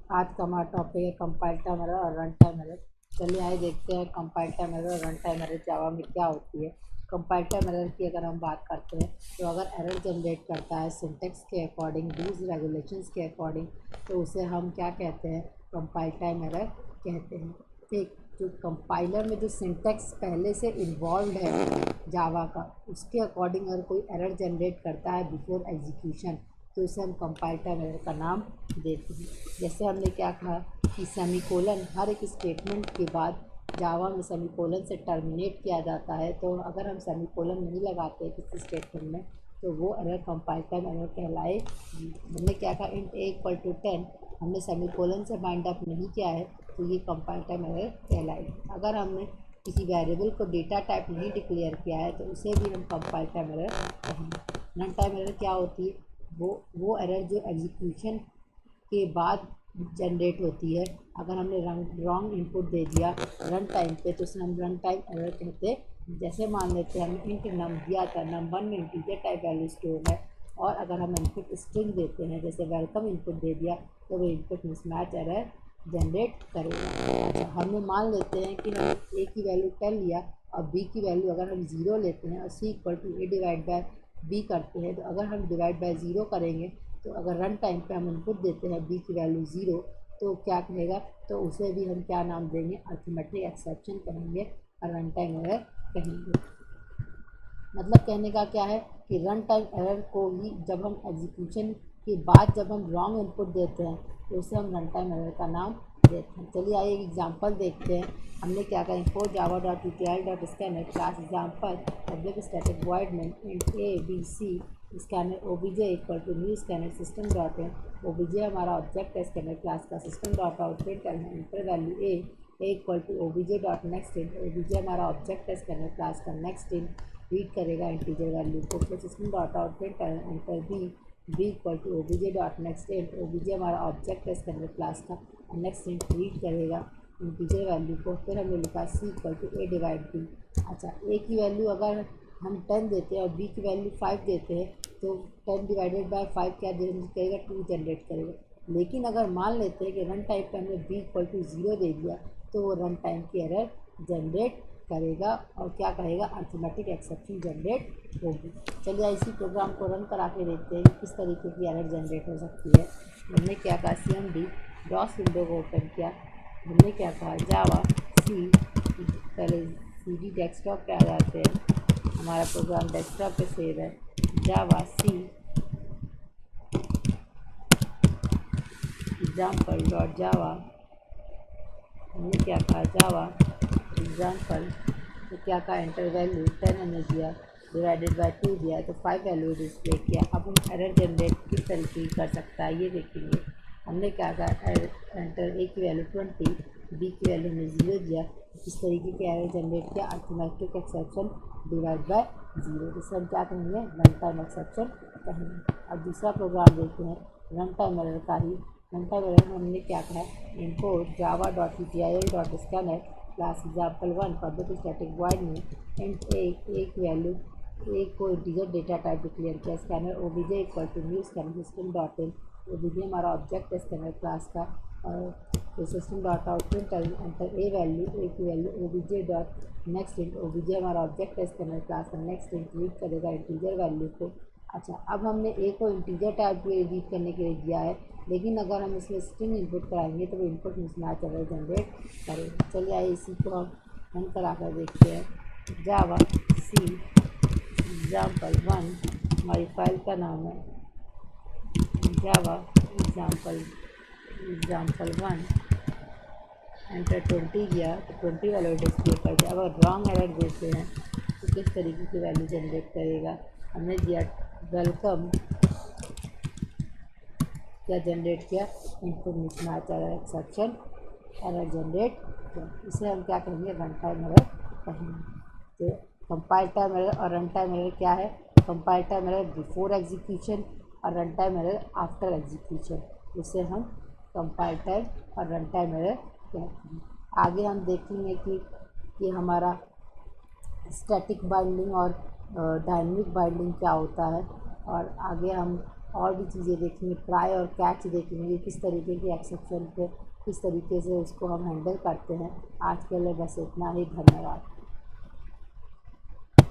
आज का हमारा टॉपिक है कंपाइल टाइम एरर और रन टाइम एरर। चलिए आइए देखते हैं कंपाइल टाइम एरर और रन टाइम एरर जावा में क्या होती है। कंपाइल टाइम एरर की अगर हम बात करते हैं तो अगर एरर जनरेट करता है सिंटेक्स के अकॉर्डिंग, रूल्स रेगुलेशंस के अकॉर्डिंग, तो उसे हम क्या कहते हैं, कंपाइल टाइम एरर कहते हैं। ठीक, जो कंपाइलर में जो सिंटेक्स पहले से इन्वॉल्व है जावा का, उसके अकॉर्डिंग अगर कोई एरर जनरेट करता है बिफोर एग्जीक्यूशन, तो उसे हम कंपाइल टाइम एरर का नाम देते हैं। जैसे हमने क्या कहा कि सेमीकोलन हर एक स्टेटमेंट के बाद जावा में सेमीकोलन से टर्मिनेट किया जाता है, तो अगर हम सेमीकोलन नहीं लगाते किसी स्टेटमेंट में तो वो एरर कंपाइल टाइम एरर कहलाएगी। हमने क्या कहा, इंट a = 10, हमने सेमीकोलन से बाइंड अप नहीं किया है तो ये कंपाइल टाइम एरर कहलाएगी। अगर हमने किसी वेरिएबल को डेटा टाइप नहीं डिक्लेयर किया है तो उसे भी हम कंपाइल टाइम एरर कहेंगे। रन टाइम एरर क्या होती है, वो एरर जो एग्जीक्यूशन के बाद जनरेट होती है। अगर हमने रॉन्ग इनपुट दे दिया रन टाइम पे तो उसे हम रन टाइम एरर कहते हैं। जैसे मान लेते हैं हमने इंट नम दिया था, नम1 में इंटीजर टाइप वैल्यू स्टोर है, और अगर हम इनपुट स्ट्रिंग देते हैं जैसे वेलकम इनपुट दे दिया तो वो इनपुट मिसमैच एरर जनरेट करेगा। अच्छा, हमने मान लेते हैं कि हम ए की वैल्यू 10 लिया और बी की वैल्यू अगर हम 0 लेते हैं और सी = a डिवाइड बाय बी करते हैं, तो अगर हम डिवाइड बाय 0 करेंगे तो अगर रन टाइम पे हम इनपुट देते हैं बी की वैल्यू 0, तो क्या कहेगा, तो उसे भी हम क्या नाम देंगे, अर्थमेटिक एक्सेप्शन कहेंगे और रन टाइम एरर कहेंगे। मतलब कहने का क्या है कि रन टाइम एरर को ही जब हम एग्जीक्यूशन के बाद जब हम रॉन्ग इनपुट देते हैं तो उसे हम रन टाइम एरर का नाम देते हैं। चलिए आइए एक एग्जांपल देखते हैं। हमने क्या कहा, import java.util.scanner class example public static void main int a b c scanner obj = new scanner system dot in. obj हमारा ऑब्जेक्ट है स्कैनर क्लास का, सिस्टम डॉट आउट प्रिंट करना, enter value a = obj.next int। obj हमारा object है scanner class का, next int read करेगा integer value को, फिर सिस्टम डॉट आउट प्रिंट करना, enter b = obj.next int। obj हमारा ऑब्जेक्ट है स्कैनर क्लास का, नेक्स्ट इंट रीड करेगा इंटीजर वैल्यू को, फिर हमने लिखा c = a डिवाइड b। अच्छा, a की वैल्यू अगर हम 10 देते हैं और b की वैल्यू 5 देते हैं तो 10 डिवाइडेड बाय 5 क्या जनरेट करेगा, 2 जनरेट करेगा। लेकिन अगर मान लेते हैं कि रन टाइम पे हमने b = 0 दे दिया तो वो रन टाइम की एरर जनरेट करेगा और क्या करेगा, अर्थमेटिक एक्सेप्शन जनरेट होगी। चलिए इसी प्रोग्राम को रन करा के देखते हैं कि किस तरीके की एरर जनरेट हो सकती है। हमने क्या कहा, cmd डॉस विंडो को ओपन किया, हमने क्या कहा, जावा सी, पहले CD डेस्कटॉप पे आ जाते हैं, हमारा प्रोग्राम डेस्कटॉप पे सेव है, जावा सी एग्जाम्पल डॉट जावा, हमने क्या कहा, जावा एग्जाम्पल, तो क्या कहा, एंटर वैल्यू 10 हमने दिया, डिवाइडेड बाय 2 दिया तो 5 वैल्यू डिस्प्ले किया। अब हम एरर जनरेट किस तरीके की कर सकता है ये देखेंगे। हमने क्या कहा, एंटर ए की वैल्यू 20, बी की वैल्यू हमने 0 दिया, इस तरीके के एरर जनरेट किया, अर्थमेटिक एक्सेप्शन डिवाइड बाय 0, जिससे हम क्या कहेंगे, रन टाइम एक्सेप्शन कहेंगे। अब दूसरा प्रोग्राम देखते हैं रन टाइम एरर का ही। रन टाइम एरर में हमने क्या कहा, import java.util.scanner class example one public static void main int a की वैल्यू a को इंटीजर डेटा टाइप डिक्लेयर किया, scanner obj = new scanner system dot in. obj हमारा ऑब्जेक्ट है स्कैनर क्लास का, और system dot out print enter a की value obj.next int। obj हमारा object है स्कैनर क्लास का, नेक्स्ट इंट रीड करेगा इंटीजर वैल्यू को। अच्छा, अब हमने a को इंटीजर टाइप के रीड करने के लिए दिया है, लेकिन अगर हम इसमें स्ट्रिंग इनपुट कराएंगे तो वो इनपुट मिसमैच एरर जनरेट करेगा। चलिए आइए इसी को हम रन करा कर देखते हैं। जावा सी एग्जाम्पल1 हमारी फाइल का नाम है, जावा एग्जाम्पल1 एंटर 20 दिया तो 20 वैल्यू डिस्प्ले कर दिया। अगर रॉन्ग एरर देते हैं तो किस तरीके की वैल्यू जनरेट करेगा, हमने दिया वेलकम, क्या जनरेट किया, input mismatch error exception error generate किया। इसे हम क्या कहेंगे, रन टाइम एरर कहेंगे। तो कंपाइल टाइम एरर और रन टाइम एरर क्या है, compile time error before execution और run time error after execution, इसे हम कंपाइल टाइम और रन टाइम एरर कहते हैं। आगे हम देखेंगे कि हमारा स्टैटिक बाइंडिंग और डायनेमिक बाइंडिंग क्या होता है, और आगे हम और भी चीज़ें देखेंगे, ट्राई और कैच देखेंगे, किस तरीके की एक्सेप्शन पे किस तरीके से उसको हम हैंडल करते हैं। आज के लिए बस इतना ही, धन्यवाद।